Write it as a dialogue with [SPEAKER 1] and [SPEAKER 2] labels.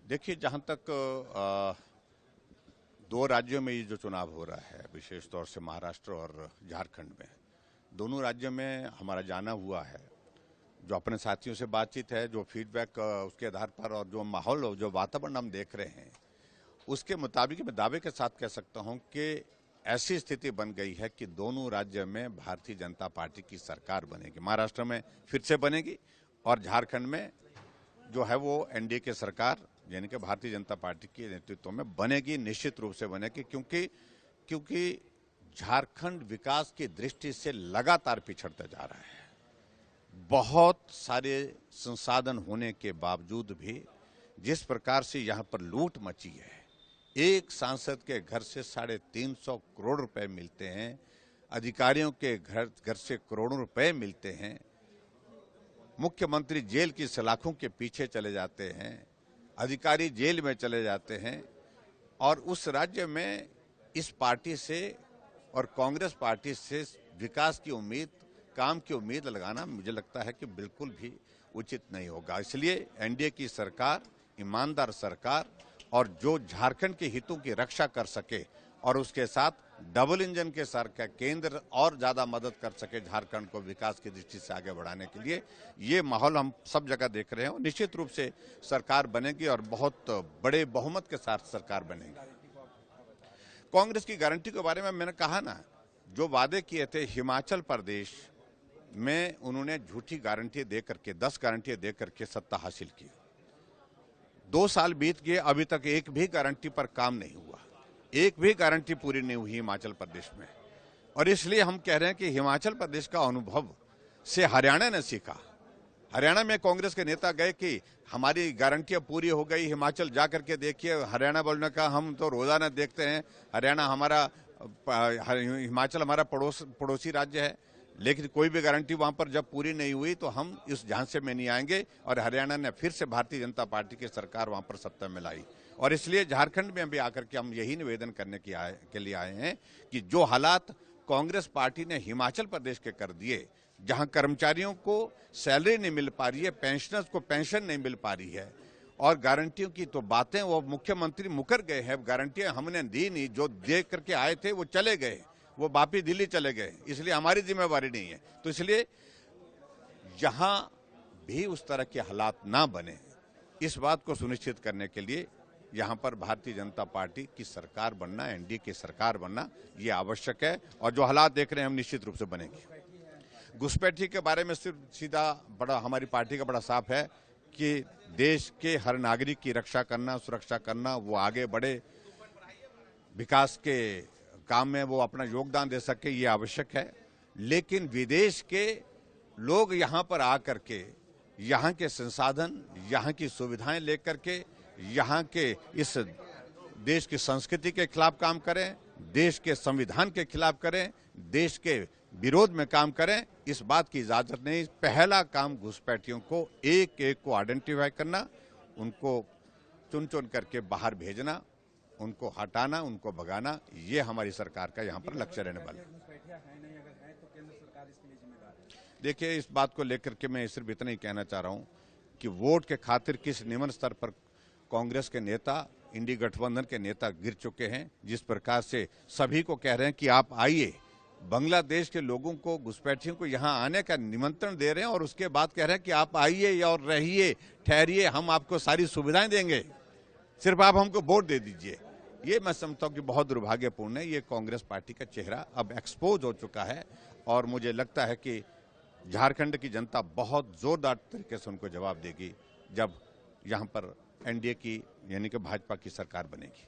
[SPEAKER 1] देखिए, जहां तक दो राज्यों में ये जो चुनाव हो रहा है, विशेष तौर से महाराष्ट्र और झारखंड में, दोनों राज्यों में हमारा जाना हुआ है। जो अपने साथियों से बातचीत है, जो फीडबैक उसके आधार पर और जो माहौल, जो वातावरण हम देख रहे हैं, उसके मुताबिक मैं दावे के साथ कह सकता हूं कि ऐसी स्थिति बन गई है कि दोनों राज्य में भारतीय जनता पार्टी की सरकार बनेगी। महाराष्ट्र में फिर से बनेगी और झारखंड में जो है वो एनडीए की सरकार यानी कि भारतीय जनता पार्टी के नेतृत्व में बनेगी, निश्चित रूप से बनेगी, क्योंकि झारखंड विकास की दृष्टि से लगातार पिछड़ता जा रहा है। बहुत सारे संसाधन होने के बावजूद भी जिस प्रकार से यहाँ पर लूट मची है, एक सांसद के घर से 350 करोड़ रुपए मिलते हैं, अधिकारियों के घर से करोड़ों रुपए मिलते हैं, मुख्यमंत्री जेल की सलाखों के पीछे चले जाते हैं, अधिकारी जेल में चले जाते हैं, और उस राज्य में इस पार्टी से और कांग्रेस पार्टी से विकास की उम्मीद, काम की उम्मीद लगाना मुझे लगता है कि बिल्कुल भी उचित नहीं होगा। इसलिए एनडीए की सरकार, ईमानदार सरकार, और जो झारखंड के हितों की रक्षा कर सके और उसके साथ डबल इंजन के सरकार केंद्र और ज्यादा मदद कर सके झारखंड को विकास की दृष्टि से आगे बढ़ाने के लिए, ये माहौल हम सब जगह देख रहे हैं। निश्चित रूप से सरकार बनेगी और बहुत बड़े बहुमत के साथ सरकार बनेगी। कांग्रेस की गारंटी के बारे में मैंने कहा ना, जो वादे किए थे हिमाचल प्रदेश में, उन्होंने झूठी गारंटी दे करके, 10 गारंटी दे करके सत्ता हासिल की। 2 साल बीत गए, अभी तक एक भी गारंटी पर काम नहीं हुआ, एक भी गारंटी पूरी नहीं हुई हिमाचल प्रदेश में। और इसलिए हम कह रहे हैं कि हिमाचल प्रदेश का अनुभव से हरियाणा ने सीखा। हरियाणा में कांग्रेस के नेता गए कि हमारी गारंटियां पूरी हो गई, हिमाचल जा करके देखिए। हरियाणा बोलने का, हम तो रोजाना देखते हैं, हरियाणा हमारा, हिमाचल हमारा पड़ोसी राज्य है, लेकिन कोई भी गारंटी वहां पर जब पूरी नहीं हुई तो हम इस झांसे में नहीं आएंगे। और हरियाणा ने फिर से भारतीय जनता पार्टी की सरकार वहां पर सत्ता में लाई। और इसलिए झारखंड में भी आकर के हम यही निवेदन करने के लिए आए हैं कि जो हालात कांग्रेस पार्टी ने हिमाचल प्रदेश के कर दिए, जहां कर्मचारियों को सैलरी नहीं मिल पा रही है, पेंशनर्स को पेंशन नहीं मिल पा रही है, और गारंटियों की तो बातें, वो मुख्यमंत्री मुकर गए हैं, गारंटियां हमने दी नहीं, जो दे करके आए थे वो चले गए, वो वापिस दिल्ली चले गए, इसलिए हमारी जिम्मेवारी नहीं है। तो इसलिए जहां भी उस तरह के हालात ना बने, इस बात को सुनिश्चित करने के लिए यहां पर भारतीय जनता पार्टी की सरकार बनना, एनडीए की सरकार बनना, ये आवश्यक है। और जो हालात देख रहे हैं हम निश्चित रूप से बनेंगे। घुसपैठी के बारे में सिर्फ सीधा बड़ा हमारी पार्टी का बड़ा साफ है कि देश के हर नागरिक की रक्षा करना, सुरक्षा करना, वो आगे बढ़े, विकास के काम में वो अपना योगदान दे सके, ये आवश्यक है। लेकिन विदेश के लोग यहाँ पर आकर के यहाँ के संसाधन, यहाँ की सुविधाएं लेकर के यहाँ के इस देश की संस्कृति के खिलाफ काम करें, देश के संविधान के खिलाफ करें, देश के विरोध में काम करें, इस बात की इजाजत नहीं। पहला काम घुसपैठियों को एक एक को आइडेंटिफाई करना, उनको चुन चुन करके बाहर भेजना, उनको हटाना, उनको भगाना, ये हमारी सरकार का यहाँ पर लक्ष्य रहने वाला है। देखिए, इस बात को लेकर के मैं सिर्फ इतना ही कहना चाह रहा हूँ कि वोट के खातिर किस निम्न स्तर पर कांग्रेस के नेता, इंडी गठबंधन के नेता गिर चुके हैं। जिस प्रकार से सभी को कह रहे हैं कि आप आइए, बांग्लादेश के लोगों को, घुसपैठियों को यहाँ आने का निमंत्रण दे रहे हैं, और उसके बाद कह रहे हैं कि आप आइए और रहिए, ठहरिए, हम आपको सारी सुविधाएं देंगे, सिर्फ आप हमको वोट दे दीजिए। ये मैं समझता हूँ कि बहुत दुर्भाग्यपूर्ण है। ये कांग्रेस पार्टी का चेहरा अब एक्सपोज हो चुका है, और मुझे लगता है कि झारखंड की जनता बहुत जोरदार तरीके से उनको जवाब देगी जब यहाँ पर एनडीए की यानी कि भाजपा की सरकार बनेगी।